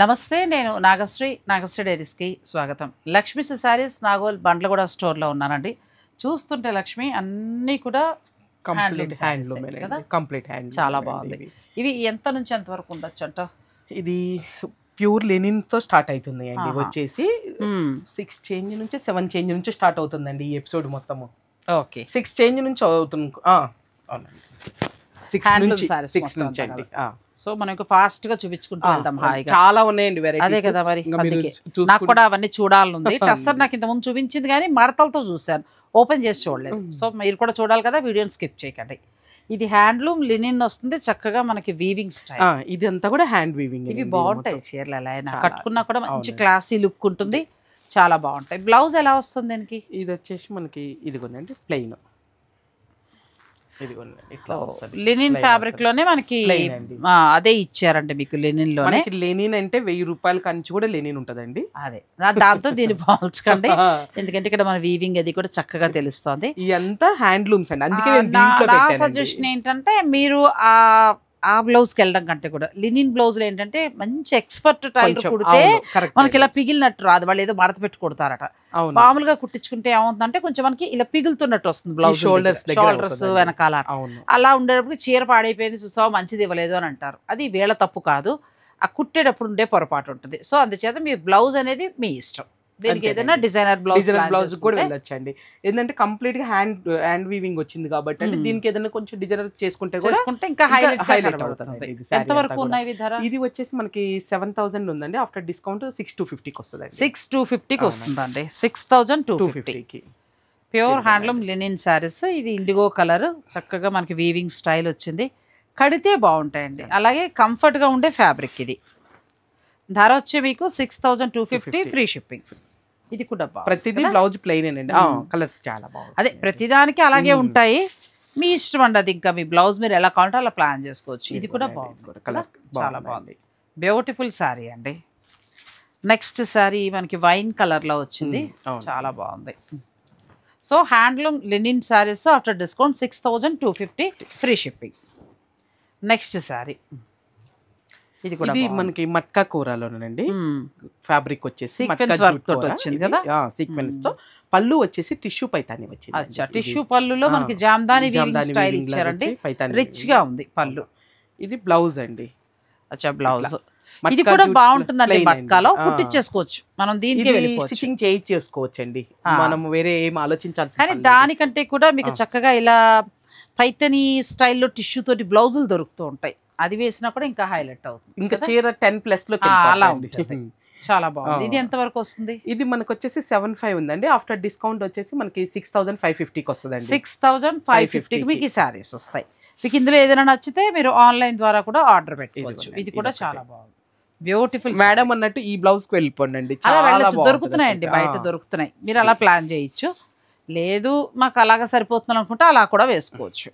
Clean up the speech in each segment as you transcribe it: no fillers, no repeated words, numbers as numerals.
నమస్తే, నేను నాగశ్రీ డైరీస్కి స్వాగతం. లక్ష్మీ సారీస్ నాగోల్ బండ్లగూడ స్టోర్లో ఉన్నానండి. చూస్తుంటే లక్ష్మి అన్నీ కూడా కంప్లీట్ హ్యాండ్లూమ్ కదా, కంప్లీట్ హ్యాండ్. చాలా బాగుంది. ఇవి ఎంత నుంచి ఎంత వరకు ఉండొచ్చు అంట? ఇది ప్యూర్ లెనిన్ తో స్టార్ట్ అవుతుంది అండి. వచ్చేసి 6 చేంజ్ నుంచి 7 చేంజ్ నుంచి స్టార్ట్ అవుతుందండి ఈ ఎపిసోడ్ మొత్తము. ఓకే, 6 చేంజ్ నుంచి అవుతుంది. అవునండి, 6 నుంచి అండి. సో మనం ఫాస్ట్ గా చూపించుకుంటూ వెళ్దాం. హాయిగా చాలా ఉన్నాయండి వెరైటీస్. అదే కదా మరి, నాకు కూడా అవన్నీ చూడాలనుంది. టస్సర్ నాకు ఇంత ముందు చూపించింది కానీ మడతలతో చూశాను, ఓపెన్ చేసి చూడలేదు. సో మీరు కూడా చూడాలి కదా, వీడియోని స్కిప్ చేయకండి. ఇది హ్యాండ్లూమ్ లినిన్ వస్తుంది, చక్కగా మనకి వీవింగ్ స్టైల్. ఇది అంతా కూడా హ్యాండ్ వీవింగ్. ఇవి బాగుంటాయి చీరలు, ఎలా అయినా కట్టుకున్నా కూడా మంచి క్లాసీ లుక్ ఉంటుంది, చాలా బాగుంటాయి. బ్లౌజ్ ఎలా వస్తుంది దీనికి? ఇది వచ్చేసి మనకి ఇదిగోనండి ప్లెయిన్. లెనిన్ ఫ్యాబ్రిక్ లోనే మనకి అదే ఇచ్చారంటే మీకు లెనిన్ లోనే. లెనిన్ అంటే 1000 రూపాయల కంచి కూడా లెనిన్ ఉంటదండి. అదే దాంతో దీన్ని పోల్చకండి, ఎందుకంటే ఇక్కడ మన వీవింగ్ అది కూడా చక్కగా తెలుస్తుంది. ఇదంతా హ్యాండ్లూమ్స్ అండి. అందుకే నా సజెషన్ ఏంటంటే మీరు ఆ బ్లౌజ్ కి వెళ్ళడం కంటే కూడా లినిన్ బ్లౌజ్ లో ఏంటంటే మంచి ఎక్స్పర్ట్ టైలర్ కుడితే మనకి ఇలా పిగిలినట్టు రాదు. వాళ్ళు ఏదో మడత పెట్టి కుడతారట. మామూలుగా కుట్టించుకుంటే ఏమవుతుందంటే కొంచెం మనకి ఇలా పిగులుతున్నట్టు వస్తుంది బ్లౌజ్, షోల్డర్స్ వెనకాల. అలా ఉండేటప్పుడు చీర పాడైపోయింది చూసావా, మంచిది ఇవ్వలేదు అని అంటారు. అది వీళ్ళ తప్పు కాదు, ఆ కుట్టేటప్పుడు ఉండే పొరపాటు ఉంటుంది. సో అందుచేత మీ బ్లౌజ్ అనేది మీ ఇష్టం. దీనికి ఏదైనా డిజైనర్ బ్లౌజ్ కూడా వెళ్ళొచ్చండి. ఏంటంటే కంప్లీట్ గా హ్యాండ్ వీవింగ్ వచ్చింది కాబట్టి అంటే దీనికి ఏదైనా కొంచెం డిజైనర్ చేసుకుంటే ఇంకా హైలైట్ అవుతుంది. ఎంత వరకు ఉన్నాయి ధర? ఇది వచ్చేసి మనకి 7000 ఉందండి. ఆఫ్టర్ డిస్కౌంట్ 6250కి వస్తుంది. 6250కి వస్తుందండి. 6250కి ప్యూర్ హ్యాండ్లూమ్ లినిన్ శారీస్. ఇది ఇండిగో కలర్, చక్కగా మనకి వీవింగ్ స్టైల్ వచ్చింది. కడితే బాగుంటాయండి, అలాగే కంఫర్ట్ గా ఉండే ఫ్యాబ్రిక్. ఇది ధర వచ్చే మీకు 6250, ఫ్రీ షిప్పింగ్. ఇది కూడా ప్రతిదీ బ్లౌజ్ ప్లెయిన్ అండి. కలర్స్ చాలా బాగుంది. అదే ప్రతిదానికి అలాగే ఉంటాయి, మీ ఇష్టం అండి. అది ఇంకా మీ బ్లౌజ్ మీరు ఎలా కావాలంటే అలా ప్లాన్ చేసుకోవచ్చు. ఇది కూడా బాగుంది, చాలా బాగుంది. బ్యూటిఫుల్ శారీ అండి. నెక్స్ట్ శారీ మనకి వైన్ కలర్ లో వచ్చింది, చాలా బాగుంది. So handloom linen saris after discount 6250, free shipping. Next sari ఇది కూడా మనకి మట్కా కూరలోనండి. ఫ్యాబ్రిక్ వచ్చేసి వచ్చింది కదా, సీక్వెన్స్ తో. పళ్ళు వచ్చేసి టిష్యూ పైతాని వచ్చింది. అచ్చా, టిష్యూ పళ్ళులో మనకి జామ్దాని స్టైల్ ఇచ్చారండి, రిచ్ గా ఉంది పళ్ళు. ఇది బ్లౌజ్ అండి. అచ్చా, బ్లౌజ్ ఇది కూడా బాగుంటుందండి. మట్కాలో కుట్టించేసుకోవచ్చు మనం, దీనికి స్టిచింగ్ చేసుకోవచ్చు అండి. మనం వేరే ఏం ఆలోచించాల్సి. కానీ దానికంటే కూడా మీకు చక్కగా ఇలా పైతని స్టైల్లో టిష్యూ తోటి బ్లౌజులు దొరుకుతూ ఉంటాయి, అది వేసినా కూడా ఇంకా హైలైట్ అవుతుంది. ఇంకా చీర 10+ లో అలా ఉంటుంది, చాలా బాగుంది. ఇది ఎంత వరకు వస్తుంది? ఇది మనకు వచ్చేసి 75 ఉందండి. ఆఫ్టర్ డిస్కౌంట్ వచ్చేసి మనకి 6550కి వస్తుంది. 6550కి మీకు ఈ శారీస్ వస్తాయి. మీకు ఇందులో ఏదైనా నచ్చితే మీరు ఆన్లైన్ ద్వారా కూడా ఆర్డర్ పెట్టుకోవచ్చు. ఇది కూడా చాలా బాగుంది, బ్యూటిఫుల్. మేడం అన్నట్టు ఈ బ్లౌజ్ కి వెళ్ళిపోండి, దొరుకుతున్నాయండి, బయట దొరుకుతున్నాయి. మీరు అలా ప్లాన్ చేయొచ్చు. లేదు మాకు అలాగా సరిపోతుంది అనుకుంటే అలా కూడా వేసుకోవచ్చు.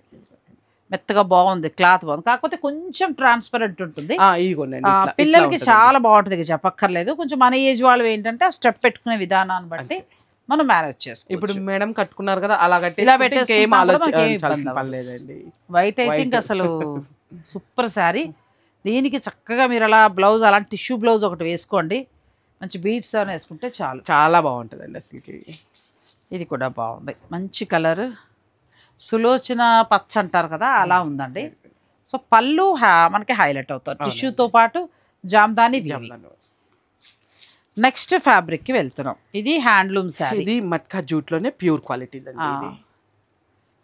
మెత్తగా బాగుంది, క్లాత్ బాగుంది, కాకపోతే కొంచెం ట్రాన్స్పరెంట్ ఉంటుంది. పిల్లలకి చాలా బాగుంటుంది, ఇక చెప్పక్కర్లేదు. కొంచెం మన ఏజ్ వాళ్ళు ఏంటంటే ఆ స్టెప్ పెట్టుకునే విధానాన్ని బట్టి మనం మేనేజ్ చేసుకోవచ్చు. ఇప్పుడు మేడం కట్టుకున్నారు కదా, అలా ఇలా వైట్ అయితే ఇంకా అసలు సూపర్ శారీ. దీనికి చక్కగా మీరు అలా బ్లౌజ్, అలాంటి టిష్యూ బ్లౌజ్ ఒకటి వేసుకోండి, మంచి బీడ్స్ అని వేసుకుంటే చాలు, చాలా బాగుంటుందండి అసలుకి. ఇది కూడా బాగుంది, మంచి కలర్, సులోచన పచ్చ అంటారు కదా, అలా ఉందండి. సో పళ్ళు మనకి హైలైట్ అవుతారు టిష్యూతో పాటు జామ్దాని. నెక్స్ట్ ఫ్యాబ్రిక్ కి వెళ్తున్నాం. ఇది హ్యాండ్లూమ్ శారీ. ఇది మట్కా జూట్ లోనే ప్యూర్ క్వాలిటీ.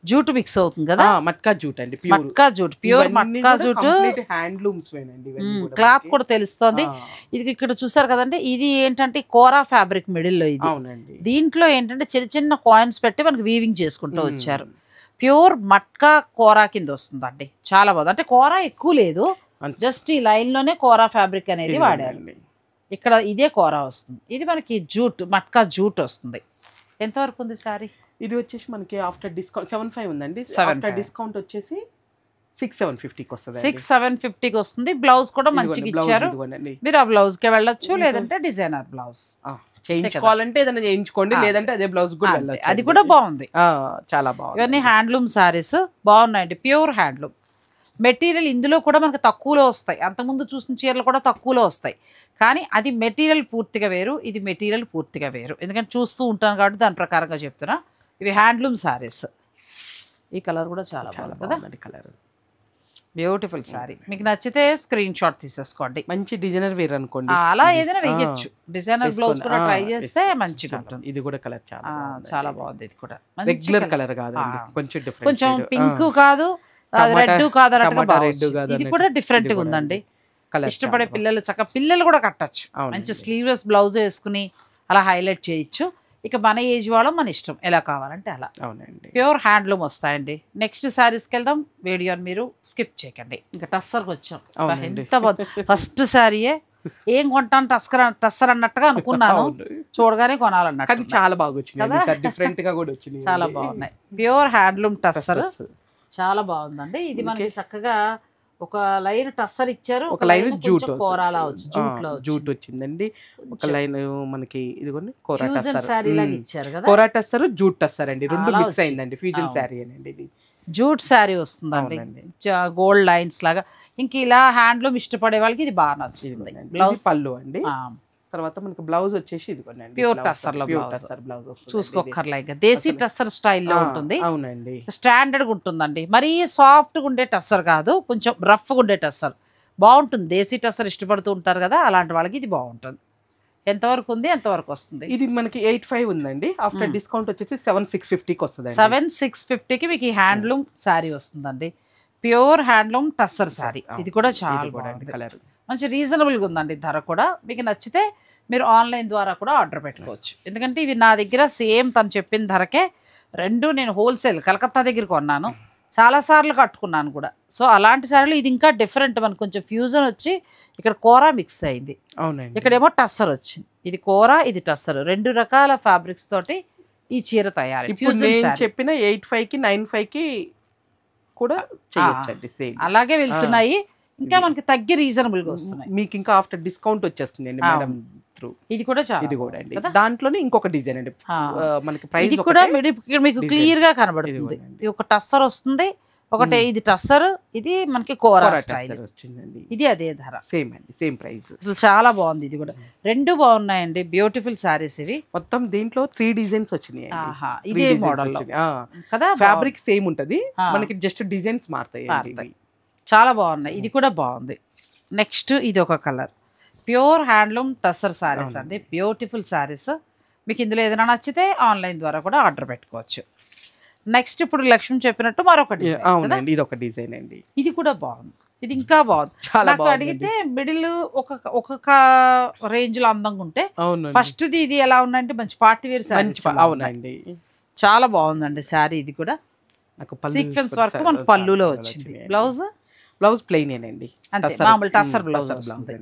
జూట్ మిక్స్ అవుతుంది కదా, మట్కా జూట్ అండి. Matka jute, pure matka jute handlooms. Cloth కూడా తెలుస్తుంది. ఇది ఇక్కడ చూసారు కదండి, ఇది ఏంటంటే కోరా ఫ్యాబ్రిక్ మిడిల్ లో. ఇది దీంట్లో ఏంటంటే చిన్న చిన్న కాయిన్స్ పెట్టి మనకి వీవింగ్ చేసుకుంటూ వచ్చారు. ప్యూర్ మట్కా కోరా కింద వస్తుందండి, చాలా బాగుంది. అంటే కోరా ఎక్కువ లేదు, జస్ట్ ఈ లైన్ లోనే కోరా ఫ్యాబ్రిక్ అనేది వాడారు. ఇక్కడ ఇదే కోరా వస్తుంది. ఇది మనకి జూట్, మట్కా జూట్ వస్తుంది. ఎంతవరకు ఉంది సారీ? ఇది వచ్చేసి మనకి ఆఫ్టర్ డిస్కౌంట్ 75 ఉందండి. ఆఫ్టర్ డిస్కౌంట్ వచ్చేసి 6750కి వస్తుంది. 6750కి వస్తుంది. బ్లౌజ్ కూడా మంచిగా ఇచ్చారు, మీరు ఆ బ్లౌజ్ కి వెళ్ళొచ్చు, లేదంటే డిజైనర్ బ్లౌజ్ చేయించుకోవాలంటే ఏదైనా చేయించుకోండి, లేదంటే అదే బ్లౌజ్ కూడా వెళ్ళొచ్చు. అది కూడా బాగుంది, చాలా బాగుంది. ఇవన్నీ హ్యాండ్లూమ్ సారీస్ బాగున్నాయండి, ప్యూర్ హ్యాండ్లూమ్. మెటీరియల్ ఇందులో కూడా మనకు తక్కువలో వస్తాయి, అంతకుముందు చూసిన చీరలు కూడా తక్కువలో వస్తాయి, కానీ అది మెటీరియల్ పూర్తిగా వేరు, ఇది మెటీరియల్ పూర్తిగా వేరు. ఎందుకంటే చూస్తూ ఉంటాను కాబట్టి దాని ప్రకారంగా చెప్తున్నా. ఇవి హ్యాండ్లూమ్ శారీస్. ఈ కలర్ కూడా చాలా బాగుంది కదా, కలర్ బ్యూటిఫుల్ శారీ. మీకు నచ్చితే స్క్రీన్ షాట్ తీసేసుకోండి. మంచి డిజైనర్ వేర్ అనుకోండి, అలా ఏదైనా వేయచ్చు. డిజైనర్ బ్లౌజ్ కూడా ట్రై చేస్తే మంచిగా ఉంటుంది. ఇది కూడా కలర్ చాలా బాగుంది. ఇది కూడా రెగ్యులర్ కలర్ కాదండి, కొంచెం డిఫరెంట్, కొంచెం పింక్ కాదు రెడ్ కాదు అన్నట్టుగా, ఇది కూడా డిఫరెంట్ గా ఉందండి. ఇష్టపడే పిల్లలు చక్కగా పిల్లలు కూడా కట్టచ్చు. మంచి స్లీవ్లెస్ బ్లౌజ్ వేసుకుని అలా హైలైట్ చేయొచ్చు. ఇక మన ఏజ్ వాళ్ళం మన ఇష్టం, ఎలా కావాలంటే అలా. అవునండి, ప్యూర్ హ్యాండ్లూమ్ వస్తాయండి. నెక్స్ట్ శారీస్కి వెళ్దాం, వీడియోని మీరు స్కిప్ చేయకండి. ఇంకా టస్సర్కి వచ్చాం. ఎంత బాగుంది, ఫస్ట్ శారీయే ఏం కొంటాను టస్సర్ అన్నట్టుగా అనుకున్నాను, చూడగానే కొనాలన్నట్టు. చాలా బాగా వచ్చింది, డిఫరెంట్ గా కూడా వచ్చింది, చాలా బాగున్నాయి. ప్యూర్ హ్యాండ్లూమ్ టస్సర్ చాలా బాగుందండి. ఇది మనకి చక్కగా ఒక లైన్ టస్సర్ ఇచ్చారు, ఒక లైన్ జూట్ కోరాలా జూట్ వచ్చిందండి, ఒక లైన్ మనకి ఇదిగోండి ఇచ్చారు కదా, కోరా టస్సర్ జూట్ టస్సర్ అండి, రెండు మిక్స్ అయిందండి, ఫ్యూజన్ శారీ అండి. ఇది జూట్ శారీ వస్తుందండి, గోల్డ్ లైన్స్ లాగా. ఇంక ఇలా హ్యాండ్లూమ్ ఇష్టపడే వాళ్ళకి ఇది బాగా నచ్చుతుంది. బ్లౌజ్ పళ్ళు అండి, తర్వాత మనకి బ్లౌజ్ వచ్చేసి ఇదిగోండి ప్యూర్ టస్సర్ లో బ్లౌజ్ చూసుకోకర్లేక దేశీ టస్సర్ స్టైల్లో ఉంటుంది. అవునండి, స్టాండర్డ్ గా ఉంటుందండి, మరీ సాఫ్ట్ గా ఉండే టస్సర్ కాదు, కొంచెం రఫ్ గా ఉండే టస్సర్ బాగుంటుంది. దేశీ టస్సర్ ఇష్టపడుతూ ఉంటారు కదా, అలాంటి వాళ్ళకి ఇది బాగుంటుంది. ఎంతవరకు ఉంది, ఎంతవరకు వస్తుంది? ఇది మనకి 85 ఉందండి, ఆఫ్టర్ డిస్కౌంట్ వచ్చేసి 7650కి వస్తుంది. 7650కి మీకు ఈ హ్యాండ్లూమ్ శారీ వస్తుందండి, ప్యూర్ హ్యాండ్లూమ్ టస్సర్ శారీ. ఇది కూడా చాలా బాగుంది, కలర్ మంచి రీజనబుల్గా ఉందండి. ధర కూడా మీకు నచ్చితే మీరు ఆన్లైన్ ద్వారా కూడా ఆర్డర్ పెట్టుకోవచ్చు. ఎందుకంటే ఇవి నా దగ్గర సేమ్ తను చెప్పిన ధరకే రెండు నేను హోల్సేల్ కలకత్తా దగ్గర కొన్నాను, చాలాసార్లు కట్టుకున్నాను కూడా. సో అలాంటి శారీలు ఇది ఇంకా డిఫరెంట్, మనకు కొంచెం ఫ్యూజన్ వచ్చి ఇక్కడ కోరా మిక్స్ అయింది, ఇక్కడేమో టస్సర్ వచ్చింది. ఇది కోరా, ఇది టస్సర్, రెండు రకాల ఫ్యాబ్రిక్స్ తోటి ఈ చీర తయారు. చెప్పిన 85కి 95కి కూడా చేయొచ్చండి, సేమ్ అలాగే వెళ్తున్నాయి. ఇంకా మనకి తగ్గి రీజనబుల్ గా వస్తున్నాయి. మీకు ఇంకా ఆఫ్టర్ డిస్కౌంట్ వచ్చేస్తుంది అండి మేడం త్రూ. ఇది కూడా చాలా, ఇది కూడా అండి దాంట్లోనే ఇంకొక డిజైన్ అండి, మనకి ప్రైస్ ఇది కూడా మీకు క్లియర్ గా కనబడుతుంది. ఇది ఒక టస్సర్ వస్తుంది, ఒకటి ఇది టస్సర్, ఇది మనకి కోరా వచ్చిందండి. ఇది అదే ధర, సేమ్ అండి, సేమ్ ప్రైస్. అసలు చాలా బాగుంది. ఇది కూడా రెండు బాగున్నాయండి, బ్యూటిఫుల్ సారీస్ ఇవి. మొత్తం దీంట్లో 3 డిజైన్స్ వచ్చినాయి, ఇదే మోడల్ కదా. ఫ్యాబ్రిక్ సేమ్ ఉంటది, మనకి జస్ట్ డిజైన్స్ మారుతాయి. చాలా బాగున్నాయి, ఇది కూడా బాగుంది. నెక్స్ట్ ఇది ఒక colour, pure handloom tussar saris అండి, బ్యూటిఫుల్ శారీస్. మీకు ఇందులో ఏదైనా నచ్చితే ఆన్లైన్ ద్వారా కూడా ఆర్డర్ పెట్టుకోవచ్చు. నెక్స్ట్ ఇప్పుడు లక్ష్మి చెప్పినట్టు మరొక డిజైన్, ఇది ఒక డిజైన్ అండి, ఇది కూడా బాగుంది. ఇది ఇంకా బాగుంది. నాకు అడిగితే మిడిల్ ఒక్కొక్క రేంజ్ లో అందంగా ఉంటే, ఫస్ట్ ఇది ఎలా ఉందంటే మంచి పార్టీ వేర్ శారీ. అవునండి, చాలా బాగుందండి శారీ. ఇది కూడా సీక్వెన్స్ వర్క్ మనకు పళ్ళులో వచ్చింది. బ్లౌజ్ ప్లెయిన్ అండి, అంతే మామూలు టస్సర్ బ్లౌజ్ వస్తుంది.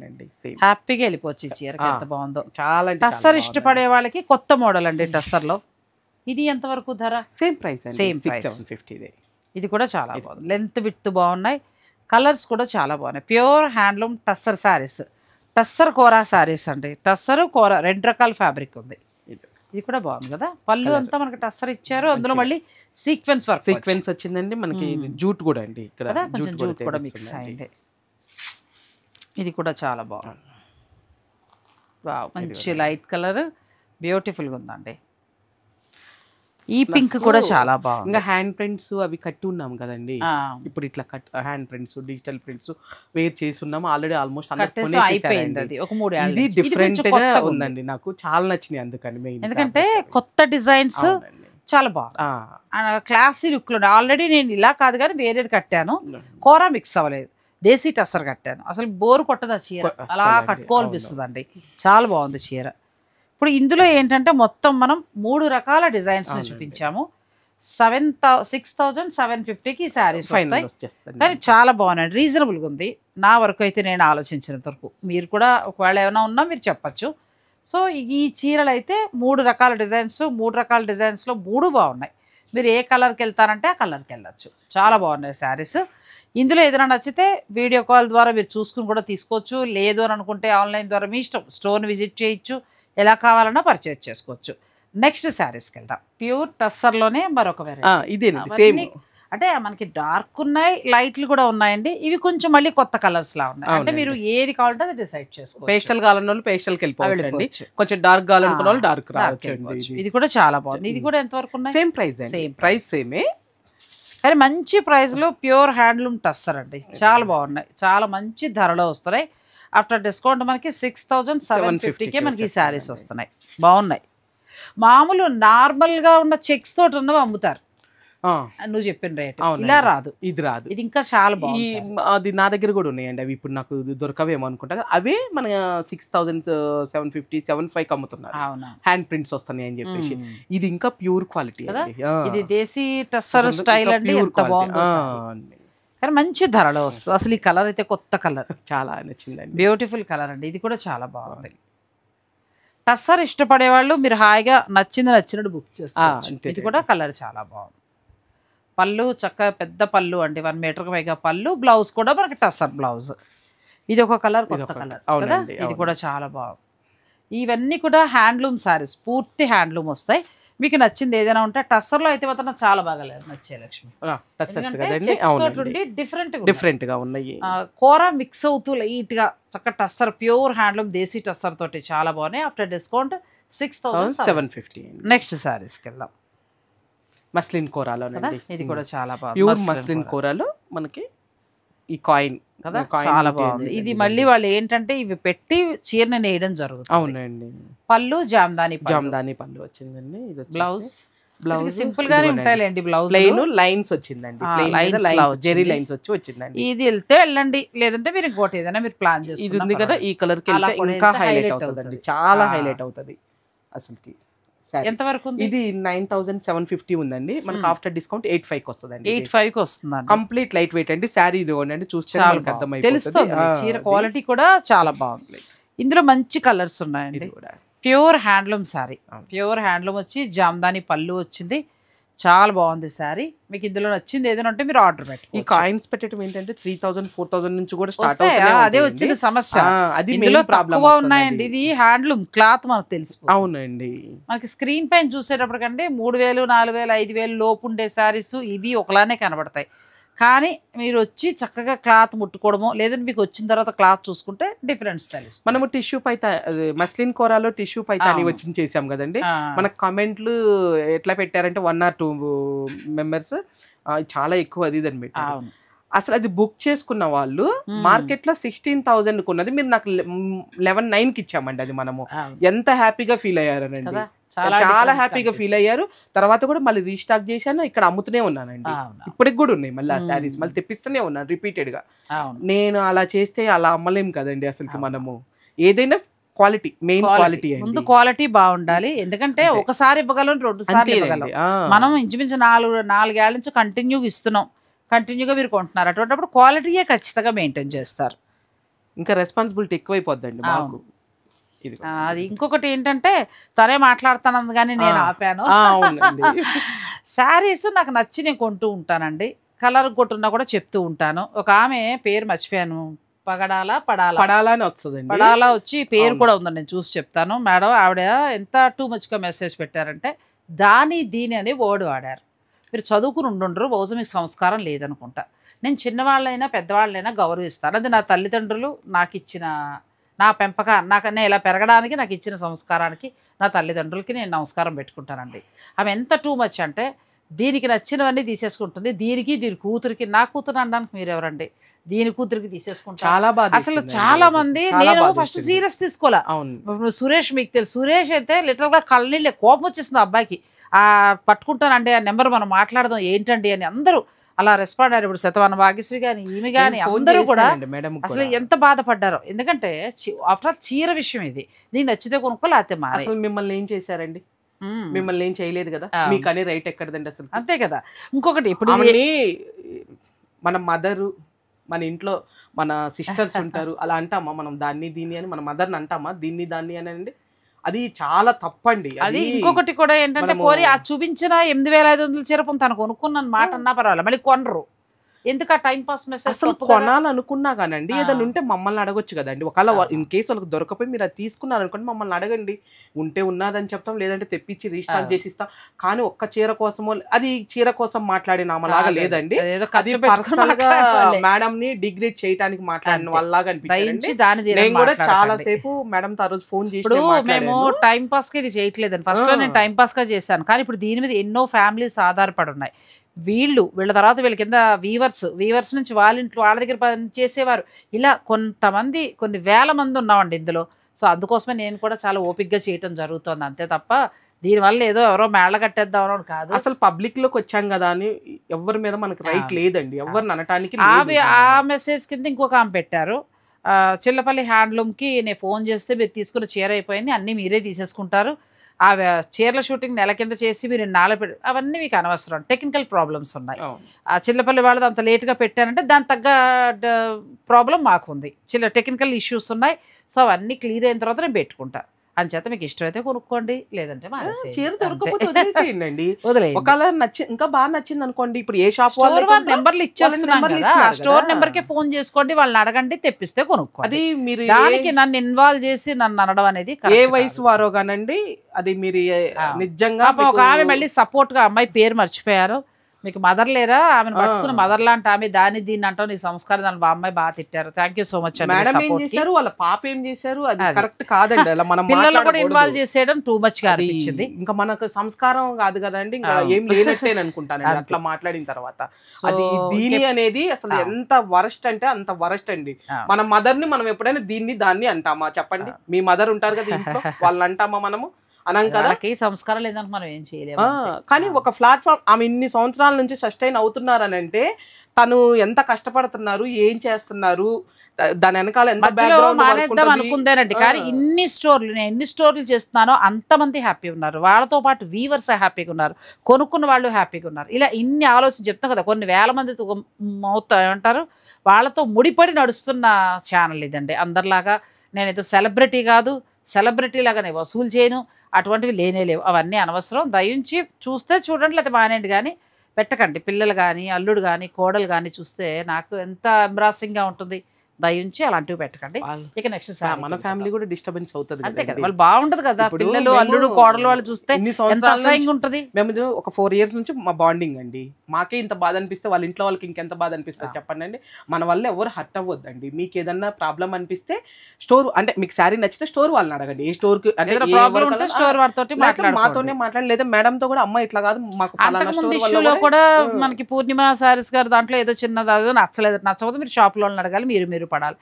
హ్యాపీగా వెళ్ళిపోవచ్చు ఈ చీరకి, ఎంత బాగుందో. చాలా టస్సర్ ఇష్టపడే వాళ్ళకి కొత్త మోడల్ అండి టస్సర్ లో. ఇది ఎంత వరకు ధర? Same price, same price. ఇది కూడా చాలా బాగుంది, లెంత్ విడ్త్ బాగున్నాయి, కలర్స్ కూడా చాలా బాగున్నాయి. ప్యూర్ హ్యాండ్లూమ్ టస్సర్ శారీస్, టస్సర్ కోరా శారీస్ అండి. టస్సర్ కోరా రెండు రకాల ఫ్యాబ్రిక్ ఉంది. ఇది కూడా బాగుంది కదా, పళ్ళు అంతా మనకి టస్సర్ ఇచ్చారు, అందులో మళ్ళీ సీక్వెన్స్ వర్క్ సీక్వెన్స్ వచ్చిందండి. మనకి జూట్ కూడా అండి, ఇక్కడ కొంచెం జూట్ కూడా మిక్స్ అయింది. ఇది కూడా చాలా బాగుంది, మంచి లైట్ కలర్, బ్యూటిఫుల్ గా ఉందండి. ఈ పింక్ కూడా చాలా బాగుంది. ఇంకా హ్యాండ్ ప్రింట్స్ అవి కట్టి ఉన్నాం కదండి, ఇప్పుడు ఇట్లా hand prints, digital prints wear చేసి ఉన్నాము ఆల్రెడీ, ఆల్మోస్ట్ ఇది డిఫరెంట్ గా ఉందండి, నాకు చాలా నచ్చినాయి. అందుకని ఎందుకంటే కొత్త డిజైన్స్ చాలా బాగుంది, క్లాసీ లుక్ లో. ఆల్రెడీ నేను ఇలా కాదు కానీ వేరేది కట్టాను, కోరా మిక్స్ అవ్వలేదు, దేశీ టస్సర్ కట్టాను. అసలు బోర్ కొట్టదు ఆ చీర, అలా కట్టుకోవాలనిపిస్తుంది అండి. చాలా బాగుంది చీర. ఇప్పుడు ఇందులో ఏంటంటే మొత్తం మనం 3 రకాల డిజైన్స్ చూపించాము. 6,750కి శారీస్ వస్తాయి, కానీ చాలా బాగున్నాయి, రీజనబుల్గా ఉంది. నా వరకు అయితే నేను ఆలోచించినంత వరకు, మీరు కూడా ఒకవేళ ఏమైనా ఉన్నా మీరు చెప్పచ్చు. సో ఈ చీరలు అయితే 3 రకాల డిజైన్స్, 3 రకాల డిజైన్స్లో 3 బాగున్నాయి. మీరు ఏ కలర్కి వెళ్తారంటే ఆ కలర్కి వెళ్ళచ్చు. చాలా బాగున్నాయి శారీస్. ఇందులో ఏదైనా నచ్చితే వీడియో కాల్ ద్వారా మీరు చూసుకుని కూడా తీసుకోవచ్చు, లేదు అని అనుకుంటే ఆన్లైన్ ద్వారా మీ ఇష్టం, స్టోర్ని విజిట్ చేయొచ్చు, ఎలా కావాలన్నా పర్చేజ్ చేసుకోవచ్చు. నెక్స్ట్ శారీస్కి వెళ్దాం. ప్యూర్ టస్సర్లోనే మరొక వెరైటీ, ఇదేనండి సేమ్ అంటే మనకి డార్క్ ఉన్నాయి, లైట్లు కూడా ఉన్నాయండి. ఇవి కొంచెం మళ్ళీ కొత్త కలర్స్ లా ఉన్నాయి. అంటే మీరు ఏది కావాలంటే అది డిసైడ్ చేసుకోవచ్చు. పేస్టల్ కావాలన్న వాళ్ళు పేస్టల్కి వెళ్ళిపోవచ్చండి, కొంచెం డార్క్ కావాలనుకున్న వాళ్ళు డార్క్ రావచ్చు. ఇది కూడా చాలా బాగుంది. ఇది కూడా ఎంత వరకు ఉన్నాయి? సేమ్ ప్రైస్, ప్రైస్ సేమే, కానీ మంచి ప్రైస్ లో ప్యూర్ హ్యాండ్లూమ్ టస్సర్ అండి. చాలా బాగున్నాయి, చాలా మంచి ధరలో వస్తున్నాయి. ఆఫ్టర్ డిస్కౌంట్ మనకి 6750కే మనకి ఈ శారీస్ వస్తున్నాయి. బాగున్నాయి. మామూలు నార్మల్ గా ఉన్న చెక్స్ తోటి ఉన్నవి అమ్ముతారు, నువ్వు చెప్పిన రేట్ ఇలా రాదు, ఇది రాదు. ఇది ఇంకా చాలా బాగుంది. అది నా దగ్గర కూడా ఉన్నాయండి, అవి ఇప్పుడు నాకు దొరకవేమో అనుకుంటా. అవే మన 6750 75 అమ్ముతున్నారు, హ్యాండ్ ప్రింట్స్ వస్తున్నాయి అని చెప్పేసి. ఇది ఇంకా ప్యూర్ క్వాలిటీ, ఇది దేశీ టస్సర్ స్టైల్ అండి. ఎంత బాగుంది, కానీ మంచి ధరలో వస్తుంది. అసలు ఈ కలర్ అయితే కొత్త కలర్, చాలా నచ్చిందండి, బ్యూటిఫుల్ కలర్ అండి. ఇది కూడా చాలా బాగుంది. టస్సర్ ఇష్టపడే వాళ్ళు మీరు హాయిగా నచ్చినట్టు బుక్ చేసుకోవచ్చు. ఇది కూడా కలర్ చాలా బాగుంది. పళ్ళు చక్కగా పెద్ద పళ్ళు అండి, 1 మీటర్కి పైగా పళ్ళు. బ్లౌజ్ కూడా మనకి టస్సర్ బ్లౌజ్. ఇది ఒక కలర్, కొత్త కలర్ కదా. ఇది కూడా చాలా బాగుంది. ఇవన్నీ కూడా హ్యాండ్లూమ్ సారీస్, పూర్తి హ్యాండ్లూమ్ వస్తాయి. మీకు నచ్చింది ఏదైనా ఉంటే టస్సర్లో అయితే మాత్రం చాలా బాగా నచ్చే లక్ష్మి. డిఫరెంట్ గా ఉన్నాయి, కూర మిక్స్ అవుతూ లైట్ గా చక్కగా టస్సర్, ప్యూర్ హ్యాండ్లూమ్ దేశీ టస్సర్ తోటి చాలా బాగున్నాయి. After discount 6750. నెక్స్ట్ సారీస్కి వెళ్దాం. మస్లిన్ కోరాలో, ఇది కూడా చాలా బాగుంది. ప్యూర్ మస్లిన్ కోరాలో మనకి ఈ కాయిన్ కదా, చాలా బాగుంది. ఇది మళ్ళీ వాళ్ళు ఏంటంటే ఇవి పెట్టి చీరని నేయడం జరుగుతుంది. అవునండి. పళ్ళు జామ్దాని పళ్ళు వచ్చిందండి. బ్లౌజ్ సింపుల్ గానే ఉంటాయిలేండి. బ్లౌజ్ ప్లెయిన్ లైన్స్ వచ్చిందండి, జెరీ లైన్స్ వచ్చిందండి. ఇది వెళ్తే వెళ్ళండి, లేదంటే మీరు ఇంకోటి ఏదైనా మీరు ప్లాన్ చేసి. ఇది ఉంది కదా, ఈ కలర్ కి ఇంకా హైలైట్ అవుతుందండి, చాలా హైలైట్ అవుతుంది అసలుకి. ఎంత వరకు ఉంది? ఇది 9750 ఉందండి, మనకి ఆఫ్టర్ డిస్కౌంట్ 85కి వస్తుందండి. 85కి వస్తుందండి. కంప్లీట్ లైట్ వెయిట్ అండి. శారీ ఇది అండి, చూస్తే తెలుస్తుంది. చీర క్వాలిటీ కూడా చాలా బాగుంది. ఇందులో మంచి కలర్స్ ఉన్నాయండి. Pure handloom sari, pure handloom వచ్చి జామ్దాని పళ్ళు వచ్చింది. చాలా బాగుంది శారీ. మీకు ఇందులో నచ్చింది ఏదైనా ఉంటే మీరు ఆర్డర్ పెట్టుకోండి. ఈ కాయిన్స్ పెట్టడం ఏంటంటే 3000 4000 నుంచి కూడా స్టార్ట్ అవుతాయి. అదే వచ్చిన సమస్య, ఇందులో తక్కువ ఉన్నాయండి. ఇది హ్యాండ్లూమ్ క్లాత్ మనకు తెలుసు. అవునండి. మనకి స్క్రీన్ పైన చూసేటప్పటికంటే 3000 4000 5000 లోపు ఉండే శారీస్ ఇవి ఒకలానే కనబడతాయి. కానీ మీరు వచ్చి చక్కగా క్లాత్ ముట్టుకోవడమో, లేదంటే మీకు వచ్చిన తర్వాత క్లాత్ చూసుకుంటే డిఫరెన్స్ తెలుస్తుంది. మనము టిష్యూ పైతా, మస్లిన్ కోరాలో టిష్యూ పైతాని వచ్చి చేసాం కదండి. మనకు కామెంట్లు ఎట్లా పెట్టారంటే 1 or 2 మెంబర్స్ చాలా ఎక్కువ అది ఇదని పెట్టారు. అసలు అది బుక్ చేసుకున్న వాళ్ళు మార్కెట్ లో 16,000 ఉన్నది, మీరు నాకు 11,900కి ఇచ్చామండి. అది మనము ఎంత హ్యాపీగా ఫీల్ అయ్యారనండి, చాలా హ్యాపీగా ఫీల్ అయ్యారు. తర్వాత కూడా మళ్ళీ రీస్టాక్ చేశాను, ఇక్కడ అమ్ముతూనే ఉన్నానండి. ఇప్పటికి కూడా ఉన్నాయి మళ్ళీ ఆ శారీస్, మళ్ళీ తెప్పిస్తూనే ఉన్నాను రిపీటెడ్ గా. నేను అలా చేస్తే అలా అమ్మలేం కదండి అసలుకి. మనము ఏదైనా క్వాలిటీ, మెయిన్ క్వాలిటీ, ముందు క్వాలిటీ బాగుండాలి. ఎందుకంటే ఒకసారి ఇవ్వగలం, 2 సార్లు ఇవ్వగలం. మనం ఇంచుమించు 4 ఏళ్ల నుంచి కంటిన్యూగా ఇస్తున్నాం, కంటిన్యూగా మీరు కొంటున్నారు. అటువంటిప్పుడు క్వాలిటీయే ఖచ్చితంగా మెయింటైన్ చేస్తారు. ఇంకా రెస్పాన్సిబిలిటీ ఎక్కువైపోద్దండి మాకు. అది ఇంకొకటి ఏంటంటే తనే మాట్లాడుతాను కానీ నేను ఆపాను. శారీస్ నాకు నచ్చి నేను కొంటూ ఉంటానండి, కలర్ కొట్టున్నా కూడా చెప్తూ ఉంటాను. ఒక ఆమె పేరు మర్చిపోయాను, పడాలా అని వస్తుందండి. పడాలా వచ్చి పేరు కూడా ఉందండి, నేను చూసి చెప్తాను. మేడం ఆవిడ ఎంత టూ మచ్గా మెసేజ్ పెట్టారంటే దాని దీని అనే వర్డ్ వాడారు. మీరు చదువుకుని ఉండుండ్రు, బహుశా మీకు సంస్కారం లేదనుకుంటా. నేను చిన్నవాళ్ళైనా పెద్దవాళ్ళైనా గౌరవిస్తాను. అది నా తల్లిదండ్రులు నాకు ఇచ్చిన, నా నాకన్నా ఇలా పెరగడానికి నాకు ఇచ్చిన సంస్కారానికి నా తల్లిదండ్రులకి నేను నమస్కారం పెట్టుకుంటానండి. ఆమె ఎంత టూ మచ్ అంటే దీనికి నచ్చినవన్నీ తీసేసుకుంటుంది, దీని కూతురికి, నా కూతురు అనడానికి మీరు ఎవరండి, దీని కూతురికి తీసేసుకుంటారు. చాలా బాగా అసలు చాలా మంది, నేను ఫస్ట్ సీరియస్ తీసుకోలే. సురేష్ మీకు తెలుసు, సురేష్ అయితే లిటరల్ గా కళ్ళనీళ్ళే, కోపం వచ్చేసింది ఆ అబ్బాయికి. పట్టుకుంటానండి ఆ నెంబర్, మనం మాట్లాడదాం ఏంటండి అని అందరూ అలా రెస్పాండ్ అయ్యారు. ఇప్పుడు శతవన భాగ్యశ్రీ కానీ ఈమె కానీ అందరూ కూడా అసలు ఎంత బాధపడ్డారో. ఎందుకంటే ఆఫ్టర్ చీర విషయం ఇది, నీకు నచ్చితే కొనుక్కో లేకపోతే మారే. అసలు మిమ్మల్ని ఏం చేశారండి, మిమ్మల్ని ఏం చేయలేదు కదా, మీకు అనే రైట్ ఎక్కడదండి అసలు. అంతే కదా. ఇంకొకటి ఇప్పుడు మన మదరు, మన ఇంట్లో మన సిస్టర్స్ ఉంటారు, అలా అంటామా మనం దాన్ని దీన్ని అని, మన మదర్ని అంటామా దీన్ని దాన్ని అని అండి, అది చాలా తప్పండి. అది ఇంకొకటి కూడా ఏంటంటే పోరి ఆ చూపించిన 8,500 చీర తను కొనుక్కున్న మాట అన్నా పర్వాలేదు, మళ్ళీ కొనరు. ఎందుకు ఆ టైం పాస్ మెసేజ్ అసలు కొనాలనుకున్నా కానండి ఏదైనా ఉంటే మమ్మల్ని అడగొచ్చు కదండి. ఒకవేళ ఇన్ కేసు వాళ్ళకి దొరకపోయి మీరు అది తీసుకున్నారు అనుకోండి మమ్మల్ని అడగండి, ఉంటే ఉన్నదని చెప్తాం, లేదంటే తెప్పించి రీస్టాక్ చేసి ఇస్తాం. కానీ ఒక్క చీర కోసమో అది చీర కోసం మాట్లాడిన ఆమెలాగా లేదండి, అది పర్సనల్ గా మేడం ని డిగ్రేడ్ చేయడానికి మాట్లాడిన వాళ్ళలాగా అనిపించింది. నేను కూడా చాలా సేపు మేడం తో ఆ రోజు ఫోన్ చేసి మేము టైం పాస్ కి ఇది చేయట్లేదండి. ఫస్ట్ లో నేను టైం పాస్ గా చేశాను, కానీ ఇప్పుడు దీని మీద ఎన్నో ఫ్యామిలీస్ ఆధారపడి ఉన్నాయి. వీళ్ళ తర్వాత వీళ్ళ కింద వీవర్స్ నుంచి వాళ్ళ దగ్గర పని చేసేవారు, ఇలా కొంతమంది కొన్ని వేల మంది ఉన్నామండి ఇందులో. సో అందుకోసమే నేను కూడా చాలా ఓపిక్గా చేయటం జరుగుతుంది, అంతే తప్ప దీనివల్ల ఏదో ఎవరో మేళ కట్టేద్దాం కాదు. అసలు పబ్లిక్ లోకి వచ్చాం కదా అని ఎవరి మీద మనకు రైట్ లేదండి, ఎవరిని అనటానికి. ఆ మెసేజ్ కింద ఇంకొక ఆమె పెట్టారు, చిల్లపల్లి హ్యాండ్లూమ్కి నేను ఫోన్ చేస్తే మీరు తీసుకున్న చీర అయిపోయింది, అన్నీ మీరే తీసేసుకుంటారు, ఆ చీరల షూటింగ్ నెల కింద చేసి మీరు అవన్నీ మీకు అనవసరం, టెక్నికల్ ప్రాబ్లమ్స్ ఉన్నాయి. ఆ చిల్లపల్లి వాళ్ళది అంత లేట్గా పెట్టానంటే దాని తగ్గ ప్రాబ్లం మాకు ఉంది, టెక్నికల్ ఇష్యూస్ ఉన్నాయి. సో అవన్నీ క్లియర్ అయిన తర్వాత నేను పెట్టుకుంటా. అంచేత మీకు ఇష్టమైతే కొనుక్కోండి, లేదంటే చీర దొరకకపోతే వదిలేసేయండి. ఒకవేళ ఇంకా బాగా నచ్చింది అనుకోండి, ఇప్పుడు ఏ షాప్ నెంబర్లు ఇచ్చేస్తున్నాం కదా, స్టోర్ నెంబర్ కి ఫోన్ చేసుకోండి, వాళ్ళని అడగండి, తెప్పిస్తే కొనుక్కోండి. అది మీరు దానికి నన్ను ఇన్వాల్వ్ చేసి నన్ను అనడం అనేది ఏ వయసు వారో కానండి, అది మీరు నిజంగా. ఒక ఆమె మళ్ళీ సపోర్ట్ గా అమ్మాయి పేరు మర్చిపోయారు, మీకు మదర్ లేరా, ఆమెను పట్టుకుని మదర్ లాంటి ఆమె దాన్ని దీన్ని అంటావు నీ సంస్కారం, దాని అమ్మాయి బాగా తిట్టారు. థ్యాంక్ యూ సో మచ్ అండి. వాళ్ళ పాప ఏం చేశారు అది కరెక్ట్ కాదండి, అలా మనం పిల్లలు కూడా ఇన్వాల్వ్ చేసేయడం టూ మచ్ గా అనిపించింది. ఇంకా మనకు సంస్కారం కాదు కదండి, ఇంకా ఏం లేనట్టే అనుకుంటాను అట్లా మాట్లాడిన తర్వాత. అది దీని అనేది అసలు ఎంత వరస్ట్ అంటే అంత వరస్ట్ అండి. మన మదర్ ని మనం ఎప్పుడైనా దీన్ని దాన్ని అంటామా చెప్పండి? మీ మదర్ ఉంటారు కదా ఇంట్లో, వాళ్ళని అంటామా మనము? అనం కదా, సంస్కారం లేదంటే మనం ఏం చేయలేము. కానీ ఒక ప్లాట్ఫామ్ ఆమె ఇన్ని సంవత్సరాల నుంచి సస్టైన్ అవుతున్నారని అంటే తను ఎంత కష్టపడుతున్నారు, ఏం చేస్తున్నారు, దాని వెనకాల ఎంత మానేద్దాం అనుకుందేనండి. కానీ ఎన్ని స్టోర్లు చేస్తున్నానో అంతమంది హ్యాపీ ఉన్నారు, వాళ్ళతో పాటు వీవర్స్ హ్యాపీగా ఉన్నారు, కొనుక్కున్న వాళ్ళు హ్యాపీగా ఉన్నారు. ఇలా ఇన్ని ఆలోచన చెప్తాం కదా, కొన్ని వేల మంది ఏమంటారు వాళ్ళతో ముడిపడి నడుస్తున్న ఛానల్ ఇదండి. అందరిలాగా నేనేదో సెలబ్రిటీ కాదు, సెలబ్రిటీ లాగా నేను వసూలు చేయను, అటువంటివి లేవు, అవన్నీ అనవసరం. దయించి చూస్తే చూడండి, లేకపోతే మానేయండి, కానీ పెట్టకండి. పిల్లలు కానీ అల్లుడు కానీ కోడలు కానీ చూస్తే నాకు ఎంత ఎంబ్రాసింగ్గా ఉంటుంది. దయించి అలాంటివి పెట్టకండి. ఇక నెక్స్ట్ మన ఫ్యామిలీ కూడా డిస్టర్బెన్స్ అవుతుంది, అంతే కదా, వాళ్ళు బాగుంటది కదా, పిల్లలు అల్లుడు కోడలు వాళ్ళు చూస్తే ఎంత అసహ్యంగా ఉంటుంది. మేము ఒక 4 years నుంచి మా బాండింగ్ అండి, మాకే ఇంత బాధ అనిపిస్తే వాళ్ళ ఇంట్లో వాళ్ళకి ఇంకెంత బాధ అనిపిస్తుంది చెప్పండి అండి. మన వల్ల ఎవరు హర్ట్ అవ్వద్దండి. మీకు ఏదన్నా ప్రాబ్లం అనిపిస్తే స్టోర్ అంటే మీకు శారీ నచ్చితే స్టోర్ వాళ్ళని అడగండి, ఏ స్టోర్ కి అంటే స్టోర్ వారితో మాతోనే మాట్లాడి, లేదా మేడం తో కూడా అమ్మ ఇట్లా కాదు మాకు ఇష్యూలో కూడా మనకి పూర్ణిమ సారీస్ గారు దాంట్లో ఏదో చిన్నది నచ్చకపోతే మీరు షాప్ లో అడగాలి, మీరు పడాలి.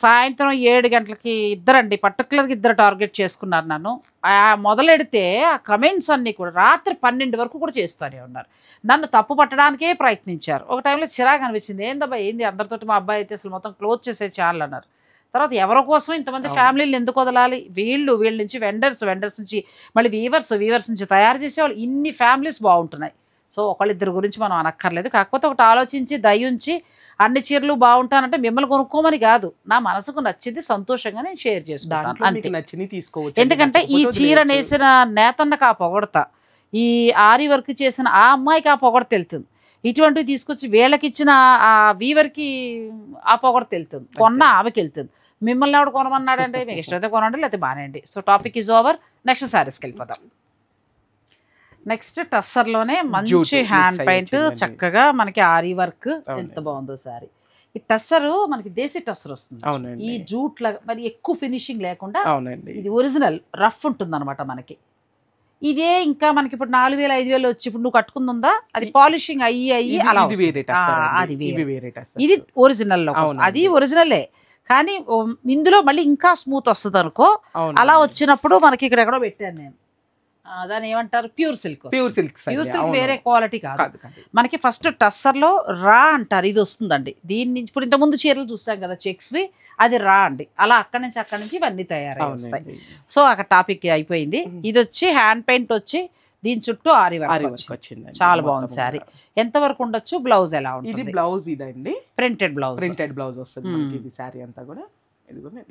సాయంత్రం 7 గంటలకి ఇద్దరండి, పర్టికులర్గా 2 టార్గెట్ చేసుకున్నారు నన్ను. మొదలెడితే ఆ కమెంట్స్ అన్నీ కూడా రాత్రి 12 వరకు కూడా చేస్తూనే ఉన్నారు, నన్ను తప్పు పట్టడానికే ప్రయత్నించారు. ఒక టైంలో చిరాకు అనిపించింది, ఏంది అందరితోటి మా అబ్బాయి అయితే అసలు మొత్తం క్లోజ్ చేసే ఛానల్ అన్నారు. తర్వాత ఎవరి కోసం ఇంతమంది ఫ్యామిలీలు ఎందుకు వదలాలి, వీళ్ళ నుంచి వెండర్స్ నుంచి మళ్ళీ వీవర్స్ నుంచి తయారు చేసేవాళ్ళు, ఇన్ని ఫ్యామిలీస్ బాగుంటున్నాయి. సో ఒకళ్ళిద్దరి గురించి మనం అనక్కర్లేదు. కాకపోతే ఒకటి ఆలోచించి దయించి అన్ని చీరలు బాగుంటానంటే మిమ్మల్ని కొనుక్కోమని కాదు, నా మనసుకు నచ్చింది సంతోషంగా నేను షేర్ చేసుకుంటాను అంతే. ఎందుకంటే ఈ చీర నేసిన నేతన్నకు ఆ పొగడతా, ఈ ఆరి వర్క్ చేసిన ఆ అమ్మాయికి ఆ పొగడ తెలుతుంది, ఇటువంటివి తీసుకొచ్చి వీళ్ళకి ఇచ్చిన ఆ వీవర్కి ఆ పొగడ తెలుతుంది, కొన్న ఆమెకి వెళ్తుంది. మిమ్మల్ని ఎవడు కొనమన్నాడంటే మీకు ఇష్టమైతే కొనండి, లేకపోతే బానేయండి. So topic is over, next శారీస్కి వెళ్ళిపోతాం. నెక్స్ట్ టస్సర్లోనే మంచి హ్యాండ్ పెయింట్, చక్కగా మనకి ఆరీ వర్క్, ఎంత బాగుందో సారీ. ఈ టస్సర్ మనకి దేశీ టస్సర్ వస్తుంది, ఈ జూట్ లాగా మరి ఎక్కువ ఫినిషింగ్ లేకుండా, ఇది ఒరిజినల్ రఫ్ ఉంటుంది అనమాట మనకి. ఇదే ఇంకా మనకి ఇప్పుడు 4000 5000 వచ్చి ఇప్పుడు నువ్వు కట్టుకుందా, అది పాలిషింగ్ అయ్యి అలా, అది ఇది ఒరిజినల్ లో, అది ఒరిజినలే. కానీ ఇందులో మళ్ళీ ఇంకా స్మూత్ వస్తుంది అనుకో, అలా వచ్చినప్పుడు మనకి ఇక్కడెక్కడో పెట్టాను నేను, దాని ఏమంటారు ప్యూర్ సిల్క్ వేరే క్వాలిటీ కాదు. మనకి ఫస్ట్ టస్సర్ లో రా అంటారు, ఇది వస్తుందండి. దీని నుంచి ఇప్పుడు ఇంతకుముందు చీరలు చూస్తాం కదా చెక్స్వి, అది రా అండి. అలా అక్కడి నుంచి ఇవన్నీ తయారై వస్తాయి. సో అక్కడ టాపిక్ అయిపోయింది. ఇది వచ్చి హ్యాండ్ పెయింట్ వచ్చి దీని చుట్టూ ఆరి వర్క్ వచ్చింది, చాలా బాగుంది శారీ. ఎంత వరకు ఉండొచ్చు, బ్లౌజ్ ఎలా ఉంటుంది? బ్లౌజ్ ఇదండి, ప్రింటెడ్ బ్లౌజ్ వస్తుంది శారీ అంతా కూడా.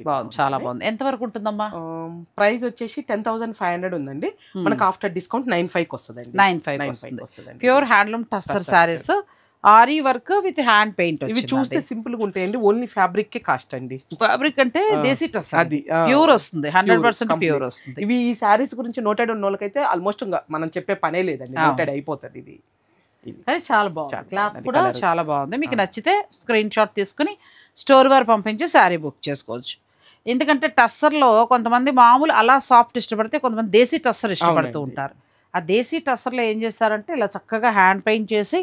బాగుంది, చాలా బాగుంది. ఎంత వరకు ఉంటుందమ్మా? ప్రైస్ వచ్చేసి 10,500 ఉందండి, మనకు ఆఫ్టర్ డిస్కౌంట్ 9,500 వస్తుంది. 9,500 pure handloom tussar saris. Ary work with hand paint. ఇవి చూస్తే సింపుల్ గా ఉంటాయండి, ఓన్లీ ఫ్యాబ్రిక్ కే కాస్ట్ అండి. ఫ్యాబ్రిక్ అంటే దేశీ టస్సర్, అది ప్యూర్ వస్తుంది, 100% ప్యూర్ వస్తుంది. ఇవి ఈ శారీస్ గురించి నోటెడ్ ఉన్న వాళ్ళకైతే ఆల్మోస్ట్ మనం చెప్పే పనే లేదండి, నోటెడ్ అయిపోతుంది ఇది. కానీ చాలా బాగుంది, క్లాత్ కూడా చాలా బాగుంది. మీకు నచ్చితే స్క్రీన్ షాట్ తీసుకుని స్టోర్ వారు పంపించి శారీ బుక్ చేసుకోవచ్చు. ఎందుకంటే టస్సర్లో కొంతమంది మామూలు అలా సాఫ్ట్ ఇష్టపడితే, కొంతమంది దేశీ టస్సర్ ఇష్టపడుతూ ఉంటారు. ఆ దేశీ టస్సర్లో ఏం చేస్తారంటే ఇలా చక్కగా హ్యాండ్ పెయింట్ చేసి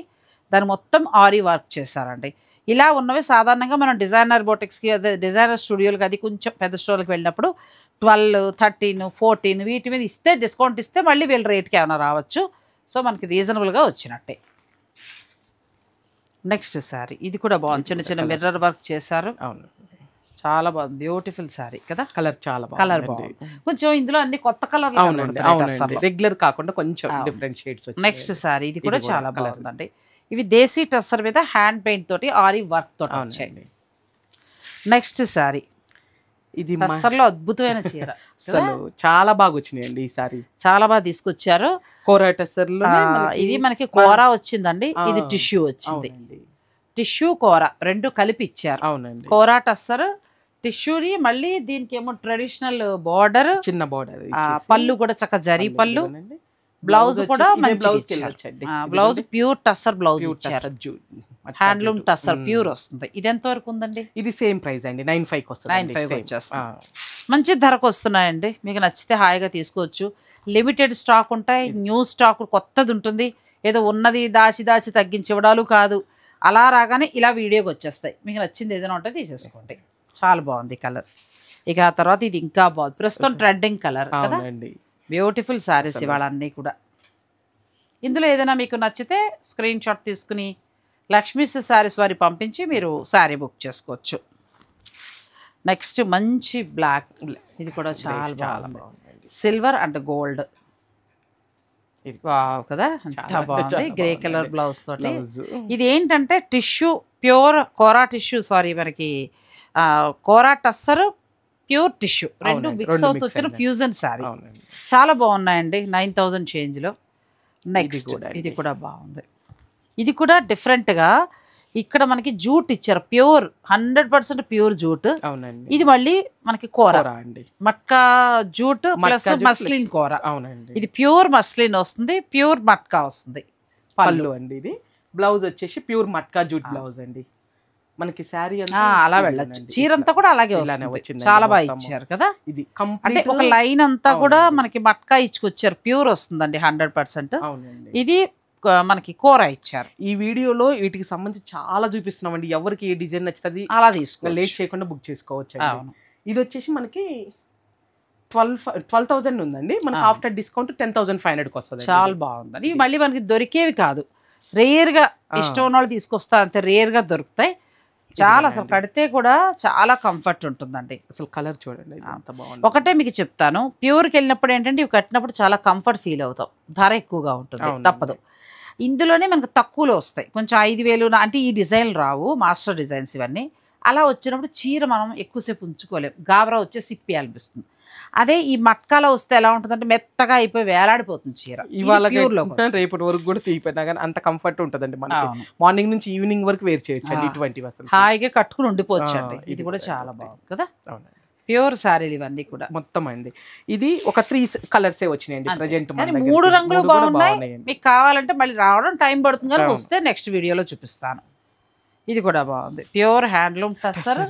దాన్ని మొత్తం ఆరీ వర్క్ చేశారండి. ఇలా ఉన్నవి సాధారణంగా మనం డిజైనర్ బొటిక్స్కి, అదే డిజైనర్ స్టూడియోలకి, అది కొంచెం పెద్ద స్టోర్కి వెళ్ళినప్పుడు 12, 13, 14 వీటి మీద ఇస్తే, డిస్కౌంట్ ఇస్తే మళ్ళీ వీళ్ళ రేట్కి ఏమైనా రావచ్చు. సో మనకి రీజనబుల్గా వచ్చినట్టే. నెక్స్ట్ శారీ ఇది కూడా బాగుంది, చిన్న చిన్న మిర్రర్ వర్క్ చేశారు. అవును, చాలా బాగుంది, బ్యూటిఫుల్ శారీ కదా. కలర్ చాలా బాగుంది, కలర్ బాగుంది. కొంచెం ఇందులో అన్ని కొత్త కలర్, రెగ్యులర్ కాకుండా కొంచెం డిఫరెంట్ షేడ్స్. నెక్స్ట్ శారీ ఇది కూడా చాలా బాగుందండి. ఇవి దేశీ టస్సర్ మీద హ్యాండ్ పెయింట్ తోటి ఆరీ వర్క్ తోటి వచ్చాయి. నెక్స్ట్ శారీ ఇది టస్సర్లో అద్భుతమైన చీర, అసలు చాలా బాగా వచ్చినాయండి ఈ సారీ, చాలా బాగా తీసుకొచ్చారు. కోరా టస్సర్ లో ఇది మనకి కోరా వచ్చిందండి, ఇది టిష్యూ వచ్చింది. టిష్యూ కోరా రెండు కలిపి ఇచ్చారు. అవునండి, కోరా టస్సర్ టిష్యూని, మళ్ళీ దీనికి ఏమో ట్రెడిషనల్ బార్డర్, చిన్న బార్డర్, పళ్ళు కూడా చక్క జరీ పళ్ళు, బ్లౌజ్ కూడా బ్లౌజ్ ప్యూర్ టస్సర్ బ్లౌజ్ ఇచ్చారు, హ్యాండ్లూమ్ టస్సర్ ప్యూర్ వస్తుంది. ఇది ఎంత వరకు ఉందండి? ఇది సేమ్ ప్రైస్ అండి, 95 వస్తుంది. 95 వచ్చేస్తుంది, మంచి ధరకు వస్తున్నాయండి. మీకు నచ్చితే హాయిగా తీసుకోవచ్చు. లిమిటెడ్ స్టాక్ ఉంటాయి, న్యూ స్టాక్ కొత్తది ఉంటుంది. ఏదో ఉన్నది దాచి దాచి తగ్గించి ఇవ్వడాలు కాదు, అలా రాగానే ఇలా వీడియోకి వచ్చేస్తాయి. మీకు నచ్చింది ఏదైనా ఉంటే తీసేసుకోండి. చాలా బాగుంది కలర్. ఇక ఆ తర్వాత ఇది ఇంకా బాగుంది, ప్రస్తుతం ట్రెండింగ్ కలర్ కదా. బ్యూటిఫుల్ శారీస్ ఇవాళ అన్నీ కూడా. ఇందులో ఏదైనా మీకు నచ్చితే స్క్రీన్ షాట్ తీసుకుని లక్ష్మీస్ శారీస్ వారి పంపించి మీరు శారీ బుక్ చేసుకోవచ్చు. నెక్స్ట్ మంచి బ్లాక్, ఇది కూడా చాలా బాగుంది, సిల్వర్ అండ్ గోల్డ్ కదా, ఎంత బాగుంది. గ్రే కలర్ బ్లౌజ్ తోటి. ఇది ఏంటంటే టిష్యూ, ప్యూర్ కోరా టిష్యూ, సారీ మనకి కోరా టస్సర్ ప్యూర్ టిష్యూ రెండు మిక్స్ అవుతూ వచ్చిన ఫ్యూజన్ శారీ. చాలా బాగున్నాయండి, 9000 చేంజ్లో. నెక్స్ట్ ఇది కూడా బాగుంది, ఇది కూడా డిఫరెంట్గా ఇక్కడ మనకి జూట్ ఇచ్చారు, ప్యూర్ 100% ప్యూర్ జూట్. ఇది మళ్ళీ మనకి కూర అండి, మట్కా జూట్ ప్లస్ మస్లిన్ కూర. ఇది ప్యూర్ మస్లిన్ వస్తుంది, ప్యూర్ మట్కా వస్తుంది. పళ్ళు అండి, ఇది బ్లౌజ్ వచ్చేసి ప్యూర్ మట్కా జూట్ బ్లౌజ్ అండి. మనకి శారీ అలా వెళ్ళచ్చు, చీరంతా కూడా అలాగే వచ్చింది, చాలా బాగా ఇచ్చారు కదా. ఇది అంటే ఒక లైన్ అంతా కూడా మనకి మట్కా ఇచ్చుకొచ్చారు, ప్యూర్ వస్తుందండి 100%. ఇది మనకి కూర ఇచ్చారు. ఈ వీడియోలో వీటికి సంబంధించి చాలా చూపిస్తున్నామండి, ఎవరికి ఏ డిజైన్ నచ్చుతుంది అలా తీసుకో, లేట్ చేయకుండా బుక్ చేసుకోవచ్చు. ఇది వచ్చేసి మనకి 12,000 ఉందండి, మనకి ఆఫ్టర్ డిస్కౌంట్ 10,500కి వస్తుంది. చాలా బాగుందండి. ఇవి మళ్ళీ మనకి దొరికేవి కాదు, రేర్ గా ఇష్టం ఉన్న వాళ్ళు తీసుకొస్తారు, అంతే రేర్ గా దొరుకుతాయి. చాలా అసలు కడితే కూడా చాలా కంఫర్ట్ ఉంటుందండి. అసలు కలర్ చూడండి అంత బాగుంది. ఒకటే మీకు చెప్తాను, ప్యూర్కి వెళ్ళినప్పుడు ఏంటంటే ఇవి కట్టినప్పుడు చాలా కంఫర్ట్ ఫీల్ అవుతాం, ధర ఎక్కువగా ఉంటుంది, తప్పదు. ఇందులోనే మనకు తక్కువలో వస్తాయి, కొంచెం 5,000 అంటే ఈ డిజైన్లు రావు, మాస్టర్ డిజైన్స్ ఇవన్నీ. అలా వచ్చినప్పుడు చీర మనం ఎక్కువసేపు ఉంచుకోలేం, గాబరా వచ్చే సిప్పి అనిపిస్తుంది. అదే ఈ మట్కాలో వస్తే ఎలా ఉంటుందంటే మెత్తగా అయిపోయి వేలాడిపోతుంది చీర. ఇవాళ రేపటి వరకు కూడా తీపినా కానీ అంత కంఫర్ట్ ఉంటుందండి మనకి, మార్నింగ్ నుంచి ఈవినింగ్ వరకు వేర్ చేయొచ్చు ఇటువంటివి, అసలు హాయిగా కట్టుకుని ఉండిపోవచ్చు అండి. ఇది కూడా చాలా బాగుంది కదా, ప్యూర్ శారీలు ఇవన్నీ కూడా మొత్తం అండి. ఇది ఒక 3 కలర్స్ వచ్చినాయండి ప్రెజెంట్, 3 రంగులు బాగున్నాయి. మీకు కావాలంటే మళ్ళీ రావడం టైం పడుతుంది, కానీ వస్తే నెక్స్ట్ వీడియోలో చూపిస్తాను. ఇది కూడా బాగుంది, ప్యూర్ హ్యాండ్లూమ్ టస్సర్,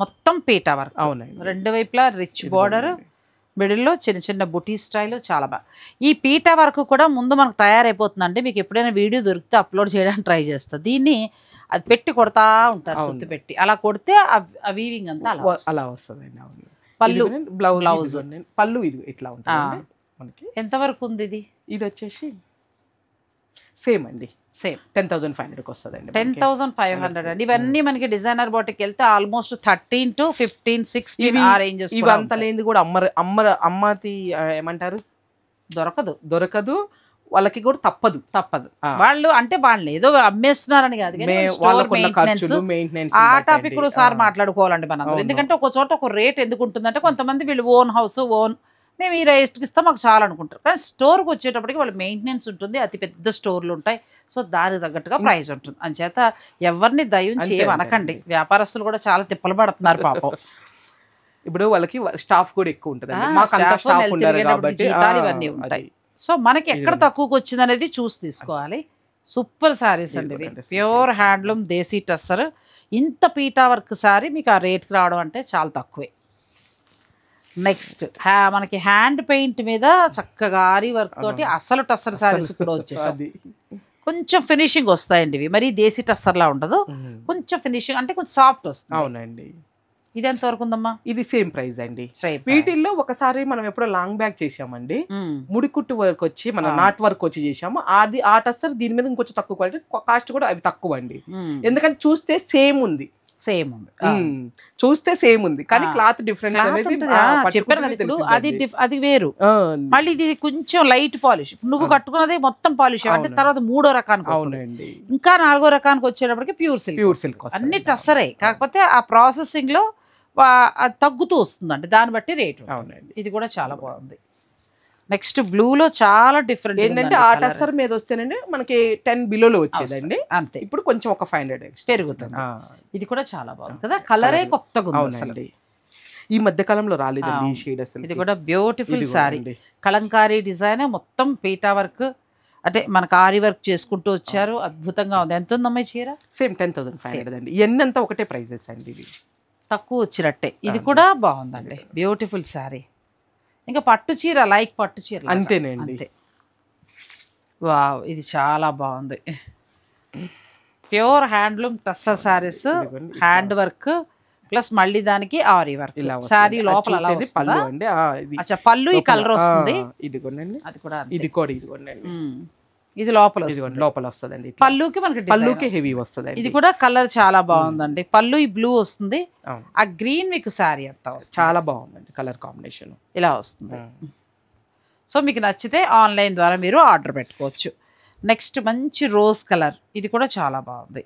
మొత్తం పీటా వర్క్. అవునండి, రెండు వైపులా రిచ్ బార్డర్, మిడిల్లో చిన్న చిన్న బుటీ స్టైల్, చాలా బాగా. ఈ పీటా వర్క్ కూడా ముందు మనకు తయారైపోతుందండి, మీకు ఎప్పుడైనా వీడియో దొరికితే అప్లోడ్ చేయడానికి ట్రై చేస్తా. దీన్ని అది పెట్టి కొడతా ఉంటారు, సుత్తి పెట్టి అలా కొడితే ఆ వీవింగ్ అంతా అలా వస్తుందండి. పళ్ళు బ్లౌజ్ పళ్ళు ఇది ఇట్లా ఉంటుంది మనకి. ఎంతవరకు ఉంది ఇది? ఇది వచ్చేసి సేమ్ అండి, సేమ్ 10,500కి వస్తుందండి. 10,500 అండి. ఇవన్నీ మనకి డిజైనర్ బోటికి వెళ్తే ఆల్మోస్ట్ 13 to 15, 16 ఆ రేంజెస్. ఇవి అంత లేనిది కూడా అమ్మతి ఏమంటారు, దొరకదు వాళ్ళకి కూడా తప్పదు. వాళ్ళు అంటే వాళ్ళు ఏదో అమ్మేస్తున్నారని కాదు, ఆ టాపిక్ కూడా సార్ మాట్లాడుకోవాలండి మనం. ఎందుకంటే ఒక చోట ఒక రేట్ ఎందుకు ఉంటుందంటే కొంతమంది వీళ్ళు ఓన్ హౌస్, ఓన్ మేము ఈ రేట్కి ఇస్తాం మాకు చాలా అనుకుంటారు. కానీ స్టోర్కి వచ్చేటప్పటికి వాళ్ళు మెయింటెనెన్స్ ఉంటుంది, అతి పెద్ద స్టోర్లు ఉంటాయి, సో దానికి తగ్గట్టుగా ప్రైస్ ఉంటుంది. అంచేత ఎవరిని దయం చేయమనకండి, వ్యాపారస్తులు కూడా చాలా తిప్పలు పడుతున్నారు పాపం. ఇప్పుడు వాళ్ళకి స్టాఫ్ కూడా ఎక్కువ ఉంటుంది, మాకు అంత స్టాఫ్ ఉండరు కాబట్టి జీతాలు ఇవన్నీ ఉంటాయి. సో మనకి ఎక్కడ తక్కువకి వచ్చింది అనేది చూసి తీసుకోవాలి. సూపర్ శారీస్ అండి ఇవి, ప్యూర్ హ్యాండ్లూమ్ దేశీ టస్సర్. ఇంత పీటా వర్క్ శారీ మీకు ఆ రేట్కి రావడం అంటే చాలా తక్కువే. నెక్స్ట్ మనకి హ్యాండ్ పెయింట్ మీద చక్కగా ఆరి వర్క్ తోటి అసలు టస్సర్ శారీస్ కూడా వచ్చేసాయి. కొంచెం ఫినిషింగ్ వస్తాయండి ఇవి, మరి దేశీ టస్సర్లా ఉండదు, కొంచెం ఫినిషింగ్ అంటే కొంచెం సాఫ్ట్ వస్తుంది. అవునండి. ఇది ఎంత వరకు ఉందమ్మా? ఇది సేమ్ ప్రైస్ అండి. వీటిల్లో ఒకసారి మనం ఎప్పుడో లాంగ్ బ్యాగ్ చేసామండి, ముడికుట్టు వర్క్ వచ్చి మన నాట్ వర్క్ వచ్చి చేసాము. అది ఆ టస్సర్ దీని మీద ఇంకొంచెం తక్కువ క్వాలిటీ, కాస్ట్ కూడా అవి తక్కువ అండి. ఎందుకంటే చూస్తే సేమ్ ఉంది, సేమ్ ఉంది, చూస్తే సేమ్ ఉంది, కానీ క్లాత్ డిఫరెన్స్ చెప్పాను కదా ఇప్పుడు. అది వేరు, మళ్ళీ ఇది కొంచెం లైట్ పాలిష్. నువ్వు కట్టుకున్నది మొత్తం పాలిష్ అంటే తర్వాత 3వ రకానికి వస్తుంది, ఇంకా 4వ రకానికి వచ్చేటప్పటికి ప్యూర్ సిల్క్. అన్ని టస్సరే, కాకపోతే ఆ ప్రాసెసింగ్ లో తగ్గుతూ వస్తుందండి, దాన్ని బట్టి రేటు. ఇది కూడా చాలా బాగుంది. నెక్స్ట్ బ్లూలో చాలా డిఫరెంట్ ఏంటంటే ఆ టస్సర్ మీద వస్తేనండి మనకి 10 బిలోలో వచ్చేదండి, అంతే. ఇప్పుడు కొంచెం ఒక 500 పెరుగుతుంది. ఇది కూడా చాలా బాగుంది కదా, కలరే కొత్తగా ఉంది, ఈ మధ్య కాలంలో రాలేదండి ఈ షేడ్ అసలు. ఇది కూడా బ్యూటిఫుల్ సారీ, కలంకారీ డిజైన్, మొత్తం పీటా వర్క్ అంటే మనకు ఆరి వర్క్ చేసుకుంటూ వచ్చారు, అద్భుతంగా ఉంది. ఎంత ఉందమ్మా చీర? సేమ్ 10,500 అండి. ఇవన్నీ అంతా ఒకటే ప్రైజెస్ అండి, ఇవి తక్కువ వచ్చినట్టే. ఇది కూడా బాగుందండి, బ్యూటిఫుల్ శారీ. ఇంకా పట్టు చీర, లైక్ పట్టు చీర అంతేనండి. వావ్, ఇది చాలా బాగుంది. Pure handloom tussar saris, hand work plus మళ్ళీ దానికి ఆరి వర్క్. శారీ లోపల పళ్ళు అండి, పళ్ళు ఈ కలర్ వస్తుంది. ఇదిగోండి, అది కూడా ఇదిగోండి, ఇది లోపల వస్తుందండి. పళ్ళుకి మనకి పళ్ళుకి హెవీ వస్తుంది. ఇది కూడా కలర్ చాలా బాగుందండి. పళ్ళు ఈ బ్లూ వస్తుంది, ఆ గ్రీన్ మీకు శారీ అంతా చాలా బాగుందండి, కలర్ కాంబినేషన్ ఇలా వస్తుంది. సో మీకు నచ్చితే ఆన్లైన్ ద్వారా మీరు ఆర్డర్ పెట్టుకోవచ్చు. నెక్స్ట్ మంచి రోజ్ కలర్, ఇది కూడా చాలా బాగుంది.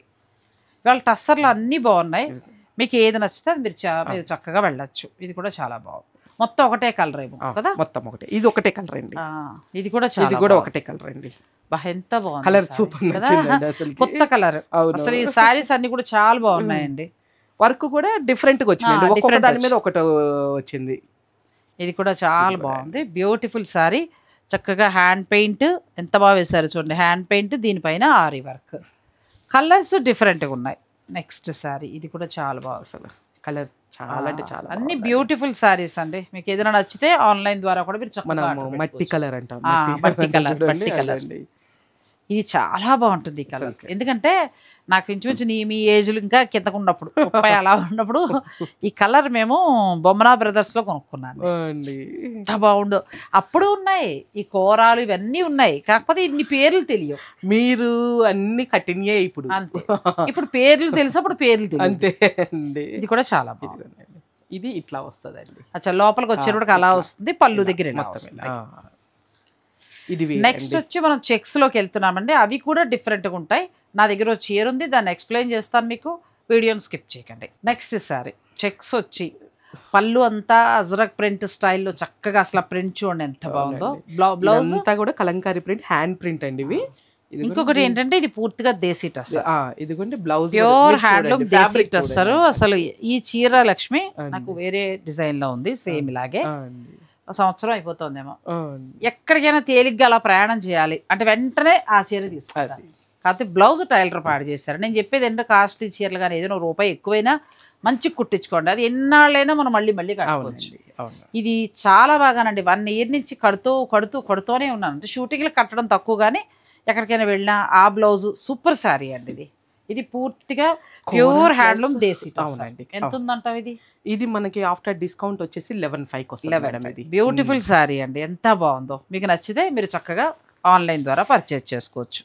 ఇవాళ టస్సర్లు అన్నీ బాగున్నాయి, మీకు ఏది నచ్చితే అది మీరు చక్కగా వెళ్ళచ్చు. ఇది కూడా చాలా బాగుంది, మొత్తం ఒకటే కలర్ ఏమో కదా, మొత్తం ఒకటే. ఇది ఒకటే కలర్ అండి, ఇది కూడా చాలా, ఇది కూడా ఒకటే కలర్ అండి. ఎంత బాగుంది కలర్, సూపర్ నచ్చిందండి అసలు, కొత్త కలర్. అసలు ఈ సారీస్ అన్ని కూడా చాలా బాగున్నాయండి. వర్క్ కూడా డిఫరెంట్ గా వచ్చింది, ఒక్కొక్క దాని మీద ఒకటి వచ్చింది. ఇది కూడా చాలా బాగుంది, బ్యూటిఫుల్ సారీ. చక్కగా హ్యాండ్ పెయింట్ ఎంత బాగా వేశారు చూడండి, హ్యాండ్ పెయింట్, దీనిపైన ఆరి వర్క్, కలర్స్ డిఫరెంట్గా ఉన్నాయి. నెక్స్ట్ సారీ, ఇది కూడా చాలా బాగుంది అసలు, కలర్ చాలా అంటే చాలా, అన్ని బ్యూటిఫుల్ సారీస్ అండి. మీకు ఏదైనా నచ్చితే ఆన్లైన్ ద్వారా కూడా మీరు చక్కగా మట్టి కలర్ అంటాం, మట్టి కలర్ ఇది చాలా బాగుంటుంది ఈ కలర్. ఎందుకంటే నాకు ఇంచుమించు మీ ఏజ్లు ఇంకా కిందకు ఉన్నప్పుడు 30 అలా ఉన్నప్పుడు ఈ కలర్ మేము బొమ్మనా బ్రదర్స్లో కొనుక్కున్నాను, ఎంత బాగుండో. అప్పుడు ఉన్నాయి ఈ కోరాలు ఇవన్నీ ఉన్నాయి, కాకపోతే ఇన్ని పేర్లు తెలియవు. మీరు అన్ని కట్టినయే ఇప్పుడు, అంతే. ఇప్పుడు పేర్లు తెలుసు, అప్పుడు పేర్లు తెలియదు, అంతే అండి. ఇది కూడా చాలా బాగుంది. ఇది ఇట్లా వస్తుందండి, అచ్చా లోపలికి వచ్చేటప్పుడు అలా వస్తుంది, పళ్ళు దగ్గర ఇలా వస్తుంది. నెక్స్ట్ వచ్చి మనం చెక్స్ లోకి వెళ్తున్నామండి, అవి కూడా డిఫరెంట్గా ఉంటాయి. నా దగ్గర చీర ఉంది, దాన్ని ఎక్స్ప్లెయిన్ చేస్తాను మీకు, వీడియోని స్కిప్ చేయకండి. నెక్స్ట్ సారీ చెక్స్ వచ్చి పళ్ళు అంతా అజ్రక్ ప్రింట్ స్టైల్లో చక్కగా, అసలు ప్రింట్ చూడండి ఎంత బాగుందో. బ్లౌజ్ అంతా కూడా కలంకారీ ప్రింట్, హ్యాండ్ ప్రింట్ అండి ఇవి. ఇంకొకటి ఏంటంటే ఇది పూర్తిగా దేశీ టస్సర్, ఇదిగోండి బ్లౌజ్ ప్యూర్ హ్యాండ్లూమ్ దేశీ టస్సర్. అసలు ఈ చీర లక్ష్మి నాకు వేరే డిజైన్ లో ఉంది, సేమ్ ఇలాగే. సంవత్సరం అయిపోతుందేమో. ఎక్కడికైనా తేలిగ్గా అలా ప్రయాణం చేయాలి అంటే వెంటనే ఆ చీర తీసుకోవాలి. కాకపోతే బ్లౌజ్ టైలర్ పాడు చేశారు. నేను చెప్పేది ఏంటంటే కాస్ట్లీ చీరలు కానీ ఏదైనా రూపాయి ఎక్కువైనా మంచి కుట్టించుకోండి, అది ఎన్నాళ్ళైనా మనం మళ్ళీ కట్టుకోవచ్చు. ఇది చాలా బాగానండి, 1 ఇయర్ నుంచి కడుతూనే ఉన్నాను. అంటే షూటింగ్లు కట్టడం తక్కువ, కానీ ఎక్కడికైనా వెళ్ళినా ఆ బ్లౌజు సూపర్ శారీ అండి. ఇది పూర్తిగా ప్యూర్ హ్యాండ్లూమ్ దేశీ. ఎంత ఉందంటావు ఇది? ఇది మనకి ఆఫ్టర్ డిస్కౌంట్ వచ్చేసి 11,500 వస్తుంది. బ్యూటిఫుల్ శారీ అండి, ఎంత బాగుందో. మీకు నచ్చితే మీరు చక్కగా ఆన్లైన్ ద్వారా పర్చేజ్ చేసుకోవచ్చు.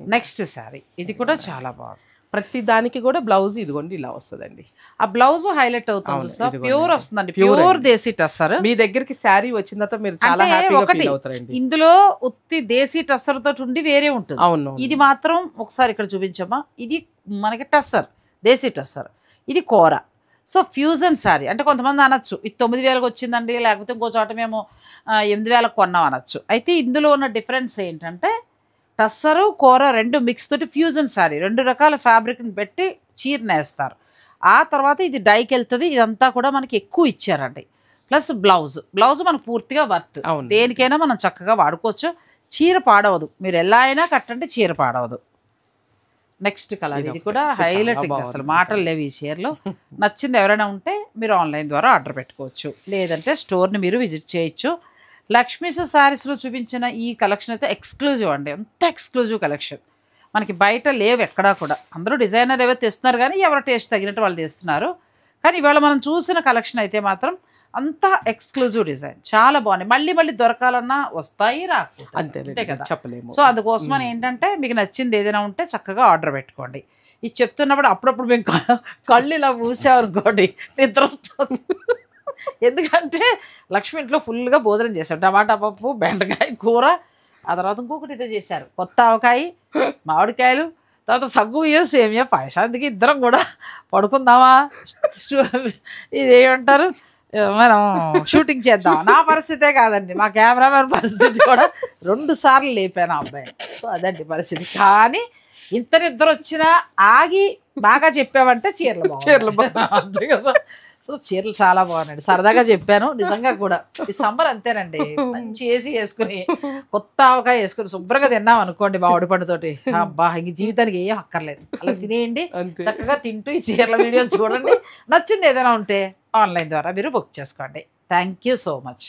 నెక్స్ట్ శారీ, ఇది కూడా చాలా బాగుంది. ప్రతి దానికి కూడా బ్లౌజ్ ఇదిగోండి ఇలా వస్తుందండి, ఆ బ్లౌజ్ హైలైట్ అవుతుంది, ప్యూర్ వస్తుందండి, ప్యూర్ దేశీ టస్సర్. మీ దగ్గరికి శారీ వచ్చిన తర్వాత మీరు చాలా హ్యాపీగా ఫీల్ అవుతారండి. ఇందులో ఉత్తి దేశీ టస్సర్ తోటి ఉండి వేరే ఉంటుంది. అవును, ఇది మాత్రం ఒకసారి ఇక్కడ చూపించమ్మా. ఇది మనకి టస్సర్, దేశీ టస్సర్. ఇది కోర, సో ఫ్యూజన్ శారీ అంటే కొంతమంది అనొచ్చు ఇది 9,000కి వచ్చిందండి, లేకపోతే ఇంకో చోట మేము 8,000కి కొన్నాం అనొచ్చు. అయితే ఇందులో ఉన్న డిఫరెన్స్ ఏంటంటే టస్సరు కూర 2 మిక్స్ తోటి ఫ్యూజన్ శారీ 2 రకాల ఫ్యాబ్రిక్ని పెట్టి చీరనేస్తారు. ఆ తర్వాత ఇది డైకి వెళ్తుంది. ఇదంతా కూడా మనకి ఎక్కువ ఇచ్చారండి. ప్లస్ బ్లౌజ్ మనకు పూర్తిగా వర్త్, దేనికైనా మనం చక్కగా వాడుకోవచ్చు. చీర పాడవదు, మీరు ఎలా అయినా కట్టండి, చీర పాడవదు. నెక్స్ట్ కలర్ ఇది కూడా హైలైటింగ్, అసలు మాటలు లేవు ఈ చీరలో. నచ్చింది ఎవరైనా ఉంటే మీరు ఆన్లైన్ ద్వారా ఆర్డర్ పెట్టుకోవచ్చు, లేదంటే స్టోర్ని మీరు విజిట్ చేయొచ్చు. లక్ష్మీస్ శారీస్లో చూపించిన ఈ కలెక్షన్ అయితే ఎక్స్క్లూజివ్ అండి, అంత ఎక్స్క్లూజివ్ కలెక్షన్. మనకి బయట లేవు ఎక్కడా కూడా. అందరూ డిజైనర్ ఏవో తెస్తున్నారు కానీ ఎవరి టేస్ట్ తగినట్టు వాళ్ళు తెస్తున్నారు. కానీ ఇవాళ మనం చూసిన కలెక్షన్ అయితే మాత్రం అంతా ఎక్స్క్లూజివ్ డిజైన్, చాలా బాగున్నాయి. మళ్ళీ మళ్ళీ దొరకాలన్నా వస్తాయి, రాకపోతే అంతే కదా, చెప్పలేము. సో అందుకోసమని ఏంటంటే మీకు నచ్చింది ఏదైనా ఉంటే చక్కగా ఆర్డర్ పెట్టుకోండి. ఇది చెప్తున్నప్పుడు అప్పుడప్పుడు మేము కళ్ళు ఇలా మూసామనుకోండి నిద్ర వస్తుంది. ఎందుకంటే లక్ష్మి ఇంట్లో ఫుల్గా భోజనం చేశారు, టమాటా పప్పు, బెండకాయ కూర, ఆ తర్వాత ఇంకొకటి ఇదే చేశారు, కొత్త ఆవకాయ, మామిడికాయలు, తర్వాత సగ్గు బియ్యం, సేమియా పాయసం. అందుకే ఇద్దరం కూడా పడుకుందామా, ఇదేమంటారు మనం షూటింగ్ చేద్దాం. నా పరిస్థితే కాదండి, మా కెమెరామెన్ పరిస్థితి కూడా 2 సార్లు లేపాను ఆ అబ్బాయి. సో అదండి పరిస్థితి. కానీ ఇంత నిద్ర వచ్చినా ఆగి బాగా చెప్పామంటే చీరలు అంతే కదా. సో చీరలు చాలా బాగున్నాయి, సరదాగా చెప్పాను నిజంగా కూడా. ఈ సమ్మర్ అంతేనండి, మంచి ఏసీ వేసుకుని కొత్త ఆవకాయ వేసుకుని శుభ్రంగా తిన్నాం అనుకోండి మా పండుతోటి, అబ్బా ఇంక జీవితానికి ఏం అక్కర్లేదు, అలా తినేయండి. చక్కగా తింటూ ఈ చీరల వీడియోలు చూడండి. నచ్చింది ఏదైనా ఉంటే ఆన్లైన్ ద్వారా మీరు బుక్ చేసుకోండి. Thank you so much.